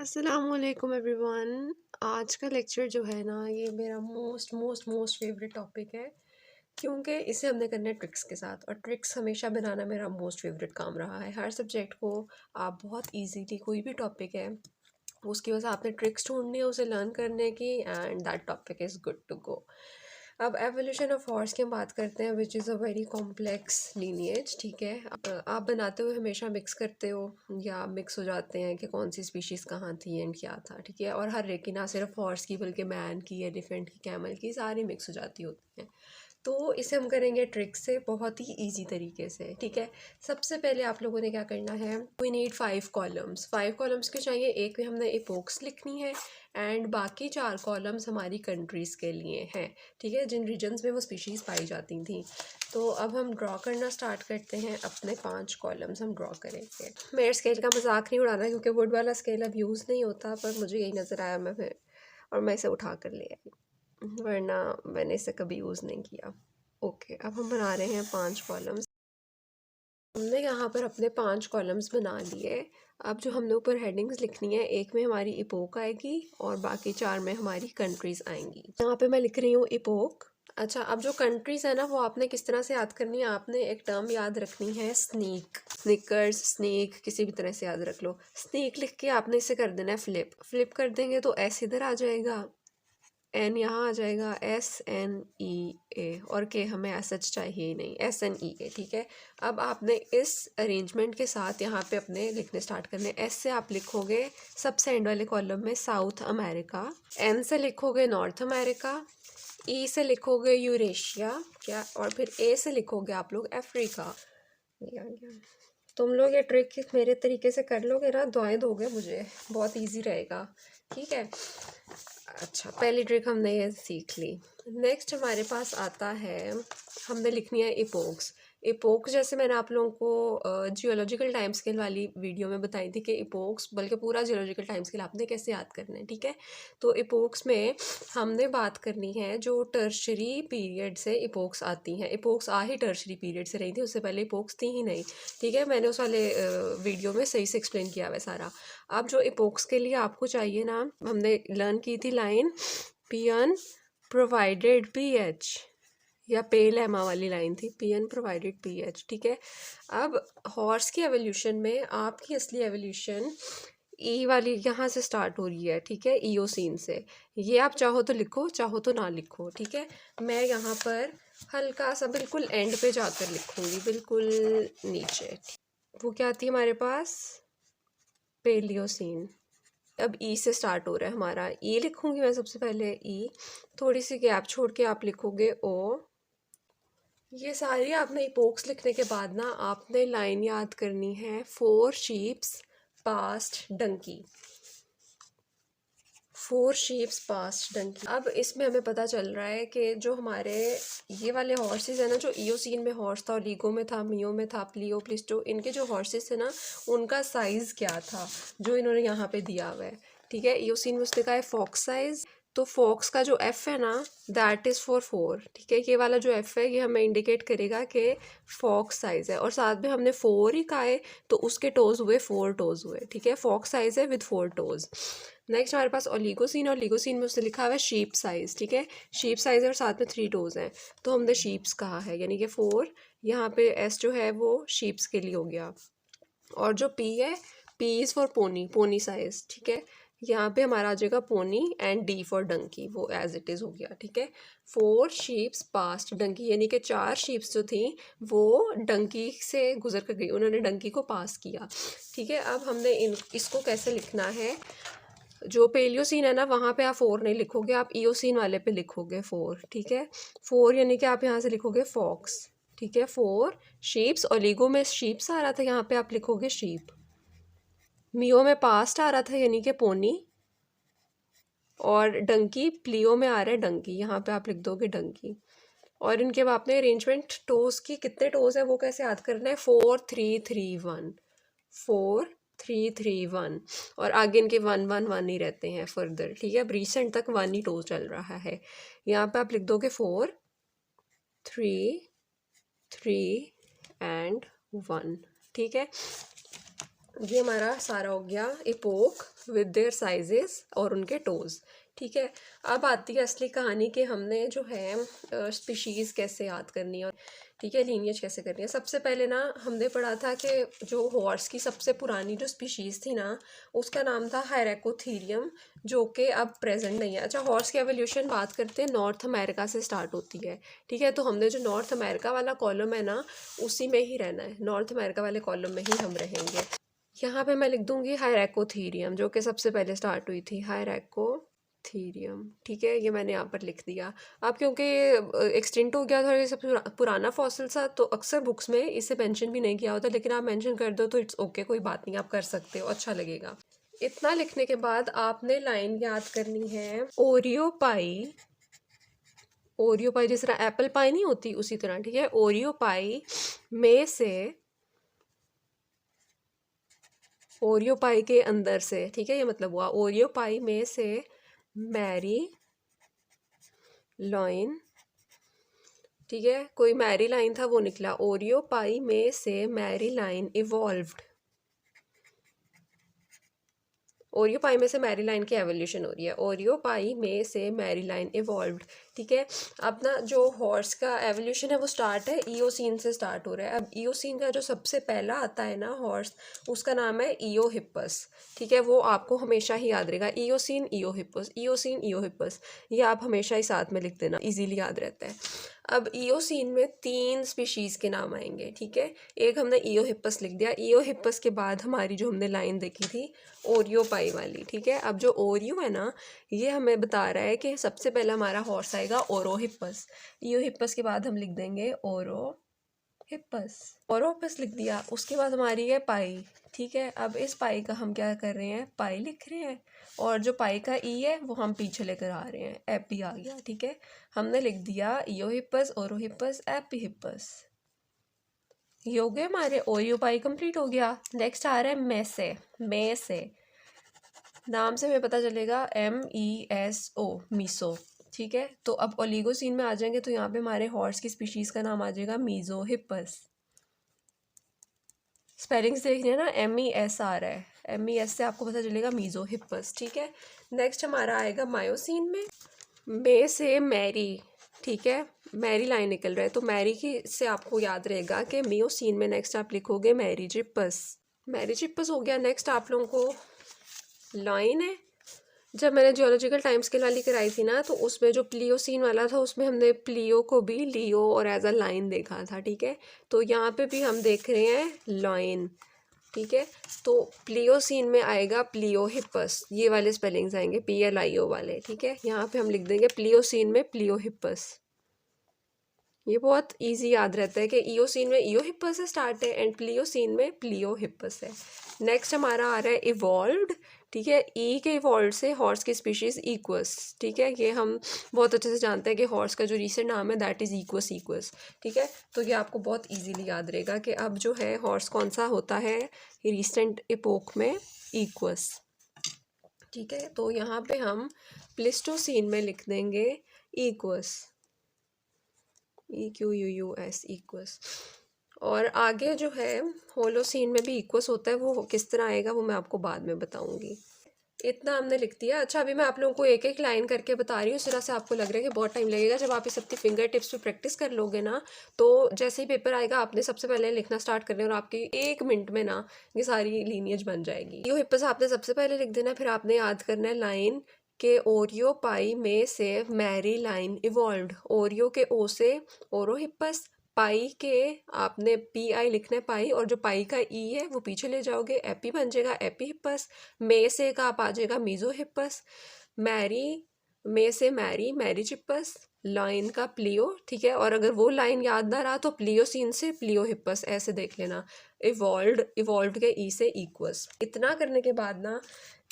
अस्सलामुअलैकुम एवरीवन। आज का लेक्चर जो है ना, ये मेरा most most most favourite topic है, क्योंकि इसे हमने करना है ट्रिक्स के साथ। और ट्रिक्स हमेशा बनाना मेरा मोस्ट फेवरेट काम रहा है। हर सब्जेक्ट को आप बहुत इजीली, कोई भी टॉपिक है उसकी बस आपने ट्रिक्स ढूंढनी है उसे लर्न करने की, and that topic is good to go. अब एवोल्यूशन ऑफ हॉर्स की हम बात करते हैं, which is a very complex lineage. ठीक है, आप बनाते हुए हमेशा मिक्स करते हो या मिक्स हो जाते हैं कि कौन सी स्पीशीज़ कहाँ थी एंड क्या था। ठीक है, और हर एक की, ना सिर्फ हॉर्स की बल्कि मैन की, एलिफेंट की, कैमल की, सारी मिक्स हो जाती होती हैं। तो इसे हम करेंगे ट्रिक से, बहुत ही इजी तरीके से। ठीक है, सबसे पहले आप लोगों ने क्या करना है, वी नीड 5 कॉलम्स। 5 कॉलम्स के चाहिए। एक में हमने इपोक्स लिखनी है एंड बाकी 4 कॉलम्स हमारी कंट्रीज़ के लिए हैं। ठीक है, जिन रीजन्स में वो स्पीशीज़ पाई जाती थी। तो अब हम ड्रॉ करना स्टार्ट करते हैं। अपने 5 कॉलम्स हम ड्रॉ करेंगे। मेरे स्केल का मजाक नहीं उड़ाना, क्योंकि वुड वाला स्केल अब यूज़ नहीं होता, पर मुझे यही नज़र आया, मैं फिर और मैं इसे उठा कर ले आई, वरना मैंने इसे कभी यूज़ नहीं किया। ओके, अब हम बना रहे हैं 5 कॉलम्स। हमने यहाँ पर अपने 5 कॉलम्स बना लिए। अब जो हमने ऊपर हेडिंग्स लिखनी है, एक में हमारी इपोक आएगी और बाकी 4 में हमारी कंट्रीज़ आएंगी। यहाँ पे मैं लिख रही हूँ इपोक। अच्छा, अब जो कंट्रीज़ है ना, वो आपने किस तरह से याद करनी है, आपने एक टर्म याद रखनी है, स्नीक। स्निकर्स, स्नेक, किसी भी तरह से याद रख लो। स्नेक लिख के आपने इसे कर देना है फ्लिप। फ्लिप कर देंगे तो एस इधर आ जाएगा, एन यहाँ आ जाएगा, SNEA, और के हमें ऐसा चाहिए ही नहीं, SNEA। ठीक है, अब आपने इस अरेंजमेंट के साथ यहाँ पे अपने लिखने स्टार्ट करने। एस से आप लिखोगे सबसे एंड वाले कॉलम में साउथ अमेरिका, एन से लिखोगे नॉर्थ अमेरिका, ई से लिखोगे यूरेशिया, क्या, और फिर ए से लिखोगे आप लोग अफ्रीका। ये आ गया। तुम लोग ये ट्रिक मेरे तरीके से कर लोगे ना, दुआएं दोगे मुझे, बहुत इजी रहेगा। ठीक है, अच्छा, पहली ट्रिक हमने ये सीख ली। नेक्स्ट हमारे पास आता है, हमने लिखनी है इपोक्स। इपोक्स जैसे मैंने आप लोगों को जियोलॉजिकल टाइम स्केल वाली वीडियो में बताई थी कि इपोक्स, बल्कि पूरा जियोलॉजिकल टाइम स्केल आपने कैसे याद करना है। ठीक है, तो इपोक्स में हमने बात करनी है जो टर्शरी पीरियड से इपोक्स आती हैं। इपोक्स आ ही टर्शरी पीरियड से रही थी, उससे पहले इपोक्स थी ही नहीं। ठीक है, मैंने उस वाले वीडियो में सही से एक्सप्लेन किया हुआ है सारा। अब जो इपोक्स के लिए आपको चाहिए ना, हमने लर्न की थी line, P N provided PH, या पे लेमा वाली लाइन थी, PN प्रोवाइडेड PH। ठीक है, अब हॉर्स की एवोल्यूशन में आपकी असली एवोल्यूशन ई वाली यहाँ से स्टार्ट हो रही है। ठीक है, ईओसीन से। ये आप चाहो तो लिखो, चाहो तो ना लिखो। ठीक है, मैं यहाँ पर हल्का सा बिल्कुल एंड पे जाकर लिखूंगी, बिल्कुल नीचे। वो क्या आती है हमारे पास, पेलियोसीन। अब ई से स्टार्ट हो रहा है हमारा, ई लिखूंगी मैं सबसे पहले, ई, थोड़ी सी गैप छोड़ के आप लिखोगे ओ। ये सारी आपने इपोक्स लिखने के बाद ना, आपने लाइन याद करनी है, 4 sheeps past donkey. 4 sheeps past donkey. अब इसमें हमें पता चल रहा है कि जो हमारे ये वाले हॉर्सेस है ना, जो ईओसीन में हॉर्स था, लीगो में था, मियो में था, प्लियो, प्लिस्टो, इनके जो हॉर्सेस थे ना, उनका साइज़ क्या था जो इन्होंने यहाँ पे दिया हुआ है। ठीक है, ईओसीन में उसने कहा है फॉक्स साइज। तो फॉक्स का जो F है ना, दैट इज़ फॉर 4। ठीक है, ये वाला जो F है, ये हमें इंडिकेट करेगा कि फॉक्स साइज़ है, और साथ में हमने 4 ही कहा है, तो उसके टोज़ हुए 4 टोज़ हुए। ठीक है, फॉक्स साइज़ है विद 4 टोज़। नेक्स्ट हमारे पास ओलिगोसीन, और लिगोसीन में उसने लिखा हुआ है शीप साइज़। ठीक है, शीप साइज़ है और साथ में 3 टोज़ हैं, तो हमने शीप्स कहा है, यानी कि 4। यहाँ पे S जो है वो शीप्स के लिए हो गया, और जो P है, P is for pony, pony size. ठीक है, यहाँ पे हमारा आ जाएगा pony, and D for donkey, वो एज इट इज़ हो गया। ठीक है, 4 शीप्स पास्ट डंकी, यानी कि 4 शीप्स जो थी वो डंकी से गुजर कर गई, उन्होंने डंकी को पास किया। ठीक है, अब हमने इसको कैसे लिखना है, जो पेलियोसीन है ना, वहाँ पे आप 4 नहीं लिखोगे, आप ईओसीन वाले पे लिखोगे 4। ठीक है, 4 यानी कि आप यहाँ से लिखोगे फॉक्स। ठीक है, 4 शीप्स, और लीगो में शीप्स आ रहा था, यहाँ पे आप लिखोगे शीप। मियो में पास्ट आ रहा था, यानी कि पोनी, और डंकी प्लियो में आ रहा है डंकी, यहाँ पे आप लिख दोगे डंकी। और इनके अब आपने अरेंजमेंट टोज की, कितने टोज है वो कैसे याद करना है, 4 3 3 1, 4 3 3 1, और आगे इनके 1 1 1 ही रहते हैं फर्दर। ठीक है, अब रिसेंट तक 1 ही टोज चल रहा है। यहाँ पे आप लिख दोगे 4 3 3 एंड 1। ठीक है, ये हमारा सारा हो गया एपोक विद देयर साइजेस और उनके टोज। ठीक है, अब आती है असली कहानी कि हमने जो है स्पीशीज़ कैसे याद करनी है, और ठीक है लीनिएज कैसे करनी है। सबसे पहले ना हमने पढ़ा था कि जो हॉर्स की सबसे पुरानी जो स्पीशीज़ थी ना, उसका नाम था हायरैकोथीरियम, जो कि अब प्रेजेंट नहीं है। अच्छा, हॉर्स की एवोल्यूशन बात करते हैं, नॉर्थ अमेरिका से स्टार्ट होती है। ठीक है, तो हमने जो नॉर्थ अमेरिका वाला कॉलम है ना, उसी में ही रहना है, नॉर्थ अमेरिका वाले कॉलम में ही हम रहेंगे। यहाँ पे मैं लिख दूंगी हायरैकोथीरियम, जो कि सबसे पहले स्टार्ट हुई थी, हायरैकोथीरियम। ठीक है, ये मैंने यहाँ पर लिख दिया। अब क्योंकि एक्सटिंक्ट हो गया था, ये सबसे पुराना फॉसिल था, तो अक्सर बुक्स में इसे मेंशन भी नहीं किया होता, लेकिन आप मेंशन कर दो तो इट्स ओके, कोई बात नहीं, आप कर सकते हो, अच्छा लगेगा। इतना लिखने के बाद आपने लाइन याद करनी है, ओरियो पाई। ओरियो पाई जिस तरह एप्पल पाई नहीं होती, उसी तरह। ठीक है, ओरियो पाई में से, ओरियो पाई के अंदर से। ठीक है, ये मतलब हुआ ओरियो पाई में से मैरी लाइन। ठीक है, कोई मैरी लाइन था वो निकला, ओरियो पाई में से मैरी लाइन इवॉल्व्ड। ओरियो पाई में से मैरी लाइन की एवोल्यूशन हो रही है, ओरियो पाई में से मैरी लाइन इवॉल्व्ड। ठीक है, अब ना जो हॉर्स का एवोल्यूशन है वो स्टार्ट है ईओसीन से स्टार्ट हो रहा है। अब ईओसीन का जो सबसे पहला आता है ना हॉर्स, उसका नाम है ईओहिप्पस। ठीक है, वो आपको हमेशा ही याद रहेगा, ईओसीन ईओहिप्पस, ईओसीन ईओहिप्पस, ये आप हमेशा ही साथ में लिख देना, इजीली याद रहता है। अब ईओसीन में 3 स्पीशीज़ के नाम आएंगे। ठीक है, एक हमने ईओहिप्पस लिख दिया, ईओहिप्पस के बाद हमारी जो हमने लाइन देखी थी ओरियो पाई वाली। ठीक है, अब जो ओरियो है ना, ये हमें बता रहा है कि सबसे पहला हमारा हॉर्स आएगा ओरोहिप्पस। ईओहिप्पस के बाद हम लिख देंगे ओरोहिप्पस, ओरोहिप्पस लिख दिया। उसके बाद हमारी है पाई। ठीक है, अब इस पाई का हम क्या कर रहे हैं, पाई लिख रहे हैं, और जो पाई का ई है वो हम पीछे लेकर आ रहे हैं, एपी आ गया। ठीक है, हमने लिख दिया ईओहिप्पस, ओरोहिप्पस, एपीहिप्पस। ये हो गए हमारे, ओरियो पाई कंप्लीट हो गया। नेक्स्ट आ रहा है मैसे। मैसे नाम से हमें पता चलेगा, MESO, मीसो। ठीक है, तो अब ओलिगोसीन में आ जाएंगे, तो यहाँ पे हमारे हॉर्स की स्पीशीज का नाम आ जाएगा मीजोहिप्पस। स्पेलिंग्स देख रहे हैं ना, MES आ रहा है, MES से आपको पता चलेगा मीजोहिप्पस। ठीक है, नेक्स्ट हमारा आएगा मायोसीन में से मैरी। ठीक है, मैरी लाइन निकल रहा है, तो मैरी की से आपको याद रहेगा कि मियोसीन में नेक्स्ट आप लिखोगे मैरीजिप्पस। मैरीजिप्पस हो गया। नेक्स्ट आप लोगों को लाइन है, जब मैंने जियोलॉजिकल टाइम स्केल वाली कराई थी ना, तो उसमें जो प्लियोसीन वाला था, उसमें हमने प्लियो को भी लियो और एज अ लाइन देखा था। ठीक है, तो यहाँ पे भी हम देख रहे हैं लाइन। ठीक है, तो प्लियोसीन में आएगा प्लियोहिप्पस, ये वाले स्पेलिंग्स आएंगे, PLIO वाले। ठीक है, यहाँ पे हम लिख देंगे प्लियोसीन में प्लियोहिप्पस। ये बहुत इजी याद रहता है कि ईओसीन में ईओहिप्पस से स्टार्ट है एंड प्लियोसीन में प्लियोहिप्पस है। नेक्स्ट हमारा आ रहा है इवॉल्व्ड। ठीक है, ई के इवॉल्व्ड से हॉर्स की स्पीशीज इक्वस। ठीक है, ये हम बहुत अच्छे से जानते हैं कि हॉर्स का जो रीसेंट नाम है दैट इज़ इक्वस इक्वस। ठीक है, तो ये आपको बहुत इजीली याद रहेगा कि अब जो है हॉर्स कौन सा होता है रीसेंट एपोक में, इक्वस। ठीक है, तो यहाँ पे हम प्लिस्टोसीन में लिख देंगे इक्वस, EQUUS इक्वस। और आगे जो है होलोसीन में भी इक्वस होता है, वो किस तरह आएगा वो मैं आपको बाद में बताऊंगी। इतना हमने लिख दिया। अच्छा, अभी मैं आप लोगों को एक एक लाइन करके बता रही हूँ, इस तरह से आपको लग रहा है कि बहुत टाइम लगेगा। जब आप इस अपनी फिंगर टिप्स पे प्रैक्टिस कर लोगे ना, तो जैसे ही पेपर आएगा आपने सबसे पहले लिखना स्टार्ट करना है, और आपकी 1 मिनट में ना ये सारी लीनियज बन जाएगी। यो हिप्पस आपने सबसे पहले लिख देना, फिर आपने याद करना है लाइन के ओरियो पाई में से मैरी लाइन इवॉल्व्ड। ओरियो के ओ से ओरोहिप्पस, पाई के आपने PI लिखना है पाई, और जो पाई का ई है वो पीछे ले जाओगे, एपी बन जाएगा एपीहिप्पस। में से का आप आ जाएगा मीजोहिप्पस। मैरी में से मैरी मैरीजिप्पस, लाइन का प्लियो। ठीक है, और अगर वो लाइन याद ना रहा तो प्लियोसीन से प्लियोहिप्पस, ऐसे देख लेना। इवॉल्व्ड, इवॉल्व्ड के ई से इक्वस। इतना करने के बाद ना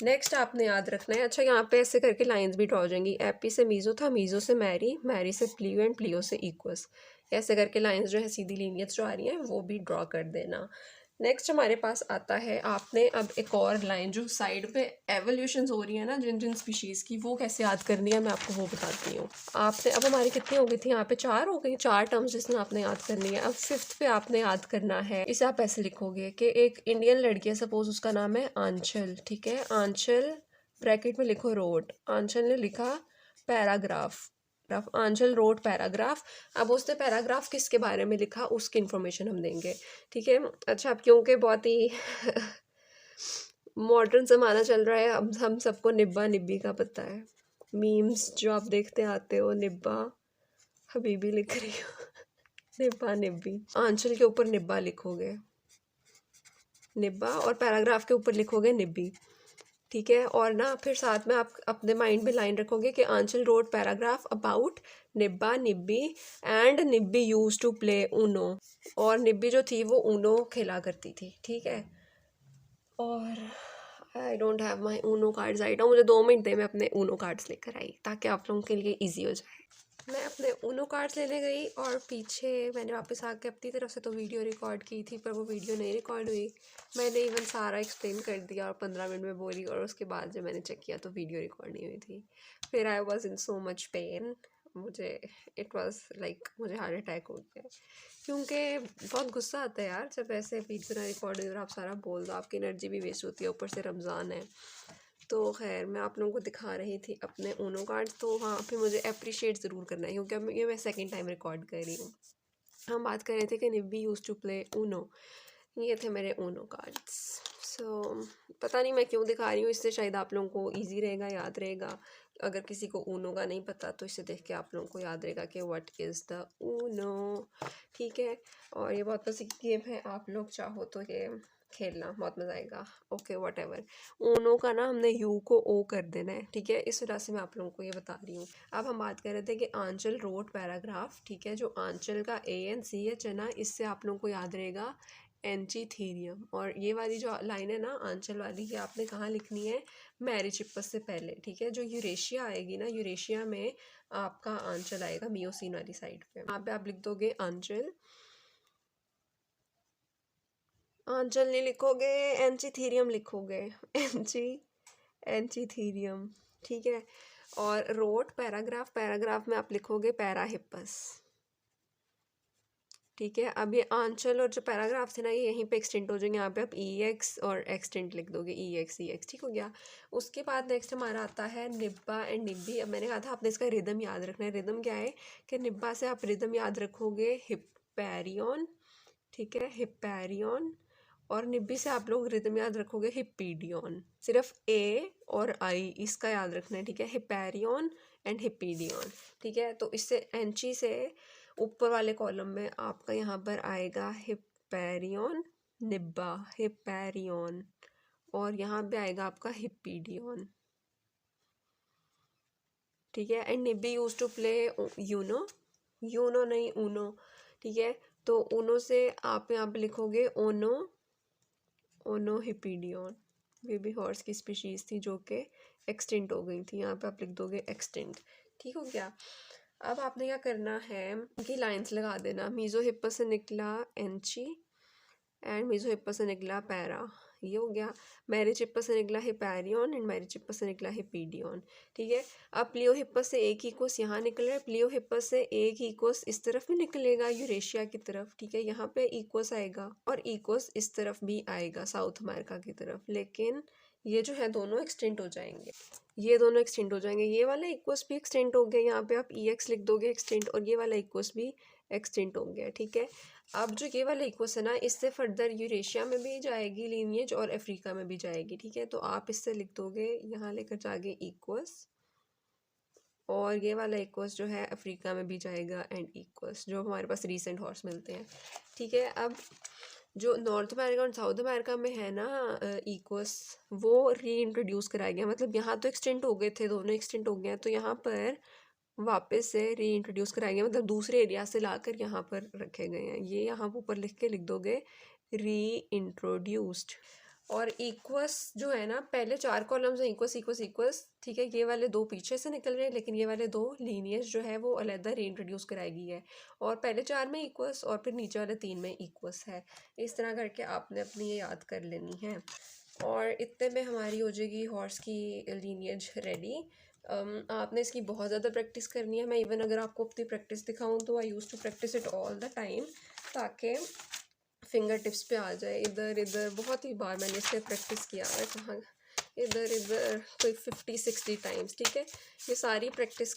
नेक्स्ट आपने याद रखना है। अच्छा, यहाँ पे ऐसे करके लाइंस भी ड्रॉ हो जाएंगी, एपी से मीजो था, मीजो से मैरी, मैरी से प्लियो एंड प्लियो से इक्वस। ऐसे करके लाइंस जो है सीधी लीनियर्स जो आ रही हैं वो भी ड्रॉ कर देना। नेक्स्ट हमारे पास आता है, आपने अब एक और लाइन जो साइड पे एवोल्यूशंस हो रही है ना जिन जिन स्पीशीज़ की, वो कैसे याद करनी है मैं आपको वो बताती हूँ। आपने अब हमारी कितनी हो गई थी यहाँ पे, 4 हो गई, 4 टर्म्स जिसमें आपने याद करनी है। अब 5th पे आपने याद करना है, इसे आप ऐसे लिखोगे कि एक इंडियन लड़की है, सपोज उसका नाम है आंचल, ठीक है। आंचल ब्रैकेट में लिखो रोड, आंचल ने लिखा पैराग्राफ, आंचल रोड पैराग्राफ। अब उसने पैराग्राफ किसके बारे में लिखा उसकी इन्फॉर्मेशन हम देंगे, ठीक है। अच्छा, अब क्योंकि बहुत ही मॉडर्न ज़माना चल रहा है, अब हम सबको निब्बा निब्बी का पता है, मीम्स जो आप देखते आते हो, निब्बा हबीबी लिख रही हो निब्बा निब्बी, आंचल के ऊपर निब्बा लिखोगे, निब्बा, और पैराग्राफ के ऊपर लिखोगे निब्बी, ठीक है। और ना फिर साथ में आप अपने माइंड में लाइन रखोगे कि आंचल रोड पैराग्राफ अबाउट निब्बा निब्बी एंड निब्बी यूज टू प्ले ऊनो, और निब्बी जो थी वो ऊनो खेला करती थी, ठीक है। और I don't have my Uno cards right now, मुझे 2 मिनट दे, मैं अपने ऊनो कार्ड्स लेकर आई ताकि आप लोगों के लिए ईजी हो जाए। मैं अपने ऊनो कार्ड्स लेने गई और पीछे मैंने वापस आके अपनी तरफ से तो वीडियो रिकॉर्ड की थी, पर वो वीडियो नहीं रिकॉर्ड हुई। मैंने इवन सारा एक्सप्लेन कर दिया और 15 मिनट में बोली, और उसके बाद जब मैंने चेक किया तो वीडियो रिकॉर्ड नहीं हुई थी। फिर I was in so much pain, मुझे इट वॉज लाइक मुझे हार्ट अटैक हो गया, क्योंकि बहुत गुस्सा आता है यार जब ऐसे वीडियो ना रिकॉर्ड हुई और आप सारा बोल दो, आपकी एनर्जी भी वेस्ट होती है, ऊपर से रमज़ान है। तो खैर मैं आप लोगों को दिखा रही थी अपने ऊनो कार्ड्स, तो वहाँ पे मुझे अप्रिशिएट ज़रूर करना है क्योंकि अब ये मैं सेकंड टाइम रिकॉर्ड कर रही हूँ। हम बात कर रहे थे कि निब्बी यूज़ टू प्ले ऊनो, ये थे मेरे ऊनो कार्ड्स। सो पता नहीं मैं क्यों दिखा रही हूँ, इससे शायद आप लोगों को ईजी रहेगा, याद रहेगा। अगर किसी को ऊनो का नहीं पता तो इसे देख के आप लोगों को याद रहेगा कि व्हाट इज़ द ऊनो, ठीक है। और ये बहुत बड़ी गेम है, आप लोग चाहो तो ये खेलना, बहुत मज़ा आएगा। ओके वट एवर, ऊनो का ना हमने यू को ओ कर देना है, ठीक है, इस वजह से मैं आप लोगों को ये बता रही हूँ। अब हम बात कर रहे थे कि आंचल रोड पैराग्राफ, ठीक है, जो आंचल का ANCH है ना, इससे आप लोगों को याद रहेगा एंटीथीरियम। और ये वाली जो लाइन है ना आंचल वाली, ये आपने कहाँ लिखनी है, मैरिचिप्पस से पहले, ठीक है। जो यूरेशिया आएगी ना, यूरेशिया में आपका आंचल आएगा मियोसीन वाली साइड पे, यहाँ पे आप लिख दोगे आंचल, आंचल नहीं लिखोगे, एंटीथीरियम लिखोगे एंटीथीरियम, ठीक है। और रोड पैराग्राफ, पैराग्राफ में आप लिखोगे पैराहिप्पस, ठीक है। अब ये आंचल और जो पैराग्राफ थे ना, ये यहीं पे एक्सटेंट हो जाएंगे, यहाँ पे आप EX और एक्सटेंट लिख दोगे, EX, ठीक हो गया। उसके बाद नेक्स्ट हमारा आता है निब्बा एंड निब्बी। अब मैंने कहा था आपने इसका रिदम याद रखना है। रिदम क्या है कि निब्बा से आप रिदम याद रखोगे हिप्पैरियन, ठीक है, हिप्पैरियन। और निब्बी से आप लोग रिदम याद रखोगे हिप्पीडियन, सिर्फ A और I इसका याद रखना है, ठीक है, हिप्पैरियन एंड हिप्पीडियन, ठीक है। तो इससे एंची से ऊपर वाले कॉलम में आपका यहाँ पर आएगा हिप्पैरियन, निब्बा हिप्पैरियन, और यहाँ पे आएगा आपका हिप्पीडियन, ठीक है। एंड निब्बी use to play Uno, Uno नहीं ऊनो, ठीक है। तो ऊनो से आप यहाँ पे लिखोगे Ono, Ono Hippidion, baby horse की स्पीशीज़ थी जो कि एक्सटिंक्ट हो गई थी, यहाँ पे आप लिख दोगे एक्सटिंक्ट, ठीक हो गया। अब आपने क्या करना है कि लाइंस लगा देना, मीज़ोहिप्पस से निकला एंची एंड मीज़ोहिप्पस से निकला पैरा, ये हो गया। मैरिचिप्पस से निकला हिपैरियन एंड मैरिचिप्पस से निकला हिपीडियन, ठीक है। अब प्लियोहिप्पस से एक ही कोस यहाँ निकल रहा है, प्लियोहिप्पस से एक ही कोस इस तरफ भी निकलेगा यूरेशिया की तरफ, ठीक है, यहाँ पे इकोस आएगा और इकोस इस तरफ भी आएगा साउथ अमेरिका की तरफ, लेकिन ये जो है दोनों एक्सटेंट हो जाएंगे, ये दोनों एक्सटेंट हो जाएंगे। ये वाला इक्वस भी एक्सटेंट हो गया, यहाँ पे आप EX लिख दोगे एक्सटेंट, और ये वाला इक्वस भी एक्सटेंट हो गया, ठीक है। अब जो ये वाला इक्वस है ना, इससे फर्दर यूरेशिया में भी जाएगी लीनिएज और अफ्रीका में भी जाएगी, ठीक है। तो आप इससे लिख दोगे यहाँ लेकर जाके इक्वस, और ये वाला इक्वस जो है अफ्रीका में भी जाएगा एंड इक्वस, जो हमारे पास रीसेंट हॉर्स मिलते हैं, ठीक है। अब जो नॉर्थ अमेरिका और साउथ अमेरिका में है ना इक्वस, वो री इंट्रोड्यूस कराया गया, मतलब यहाँ तो एक्सटेंट हो गए थे, दोनों एक्सटेंट हो गए हैं, तो यहाँ पर वापस से री इंट्रोड्यूस कराए गए, मतलब दूसरे एरिया से लाकर यहाँ पर रखे गए हैं। ये यहाँ ऊपर लिख के लिख दोगे री इंट्रोड्यूस्ड। और इक्वस जो है ना, पहले 4 कॉलम्स हैं इक्वस इक्वस इक्वस, ठीक है, ये वाले 2 पीछे से निकल रहे हैं, लेकिन ये वाले 2 लीनियर्स जो है वो अलहदा रीइंट्रोड्यूस कराएगी है, और पहले 4 में इक्वस और फिर नीचे वाले 3 में इक्वस है। इस तरह करके आपने अपनी ये याद कर लेनी है, और इतने में हमारी हो जाएगी हॉर्स की लीनियज रेडी। आपने इसकी बहुत ज़्यादा प्रैक्टिस करनी है। मैं इवन अगर आपको अपनी प्रैक्टिस दिखाऊं तो I use to practice it all the time, ताकि फिंगर टिप्स पे आ जाए। इधर इधर बहुत ही बार मैंने इससे प्रैक्टिस किया है, कहाँ इधर इधर कोई 50-60 टाइम्स, ठीक है। ये सारी प्रैक्टिस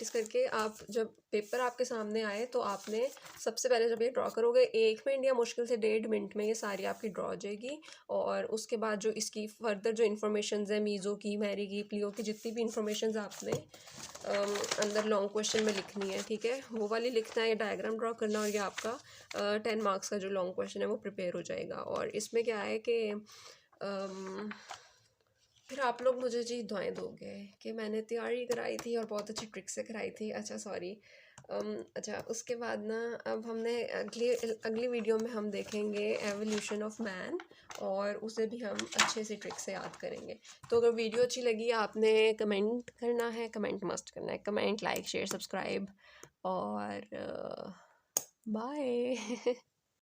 करके आप जब पेपर आपके सामने आए तो आपने सबसे पहले जब ये ड्रॉ करोगे 1 मिनट या मुश्किल से 1.5 मिनट में ये सारी आपकी ड्रॉ हो जाएगी। और उसके बाद जो इसकी फर्दर जो इन्फॉर्मेशन है, मीज़ो की, मैरी की, प्लियो की, जितनी भी इन्फॉर्मेशन आपने अंदर लॉन्ग क्वेश्चन में लिखनी है, ठीक है, वो वाली लिखना है, डायग्राम ड्रॉ करना, और ये आपका 10 मार्क्स का जो लॉन्ग क्वेश्चन है वो प्रिपेयर हो जाएगा। और इसमें क्या है कि फिर आप लोग मुझे जी दुआएं दोगे कि मैंने तैयारी कराई थी और बहुत अच्छी ट्रिक से कराई थी। अच्छा सॉरी, अच्छा उसके बाद ना अब हमने अगली वीडियो में हम देखेंगे एवोल्यूशन ऑफ मैन, और उसे भी हम अच्छे से ट्रिक से याद करेंगे। तो अगर वीडियो अच्छी लगी, आपने कमेंट करना है, कमेंट मस्ट करना है, कमेंट, लाइक, शेयर, सब्सक्राइब, और बाय।